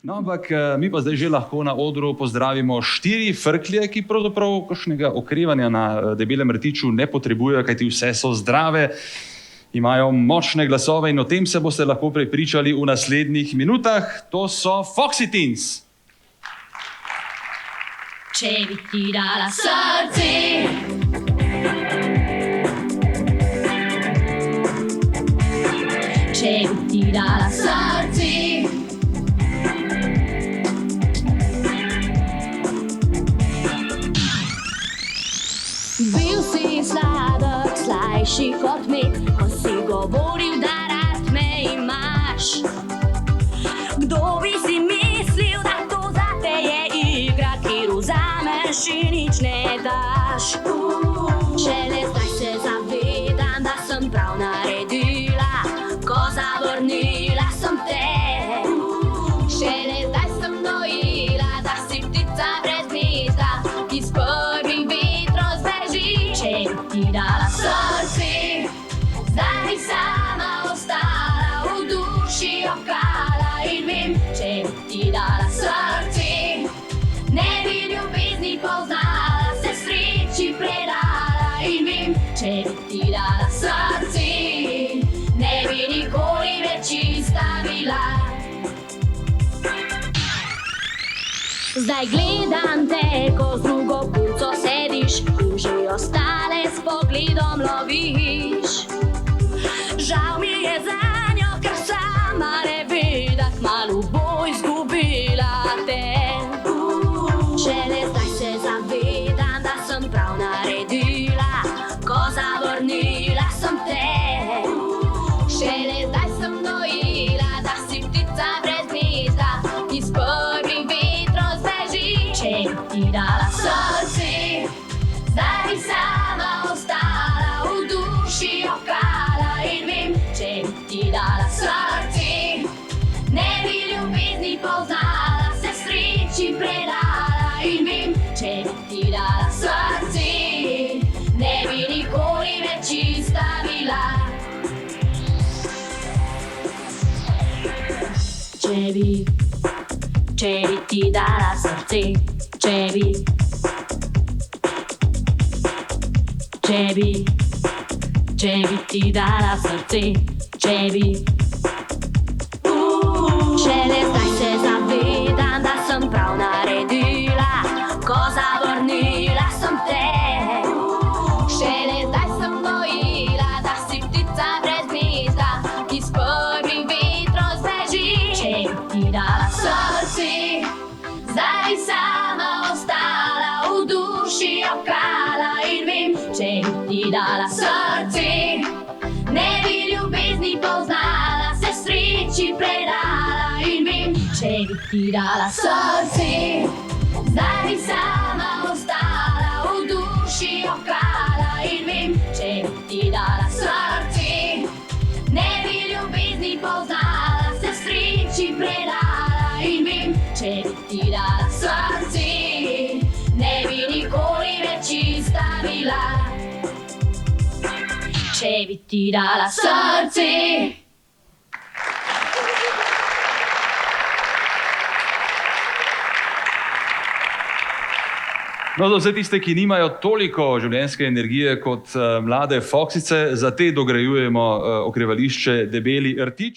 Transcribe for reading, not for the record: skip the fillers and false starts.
No, ampak mi pa zdaj že lahko na odru pozdravimo 4 frklje, ki pravzaprav kakšnega okrevanja na debelem rtiču ne potrebujejo, kajti vse so zdrave, imajo močne glasove in o tem se boste lahko prepričali v naslednjih minutah. To so Foxy Teens. Če bi ti dala srce, če bi ti dala srce, bil si sladek, slajši kot med, ko si govoril, da rad me imaš. Kdo bi si mislil, da to zate je igra, kjer vzameš in nič ne daš. Šele zdaj se zavedam, da sem prav naredila, ko zavrnila sem te. Šele zdaj sem dojila, da si ptica brez gnezda, ki s prvim vetrom zbeži. Če bi ti dala srce, zdaj bi sama ostala, v duši okala in vem. Če bi ti dala srce, ne bi ljubezni poznala, se sreči predala in vem. Če bi ti dala srce, ne bi nikoli več ista bila. Zdaj gledam te, ko z drugo punco sediš, in že ostale s pogledom loviš. Žal mi je zanjo, ker sama ne ve, da kmalu bo izgubila te. Šele zdaj se zavedam, da sem prav naredila, ko zavrnila sem te. Šele zdaj sem dojila, da si ptica brez gnezda, ki s prvim vetrom zbeži. Če bi ti dala srce, zdaj bi sama ostala, v duši okala in vem. Če bi ti dala srce, ne bi ljubezni poznala, se sreči predala in vem. Če bi ti dala srce, ne bi nikoli več ista bila. Če bi ti dala srce, če bi ti dala srce, če bi. Šele zdaj se zavedam, da sem prav naredila, ko zavrnila sem te. Šele zdaj sem dojila, da si ptica brez gnezda, ki s prvim vetrom zbeži. Če bi ti dala srce, zdaj bi sama ostala, v duši okala in vem. Če bi ti dala srce, ne bi ljubezni poznala, se sreči predala in vem. Če bi ti dala srce, zdaj bi sama ostala, v duši okala in vem. Če bi ti dala srce, ne bi ljubezni poznala, se sreči predala in vem. Če bi ti dala srce, ne bi nikoli več ista bila. Če bi ti dala srce. No, za vse tiste, ki nimajo toliko življenjske energije kot mlade Foxice, za te dograjujemo okrevališče Debeli rtič.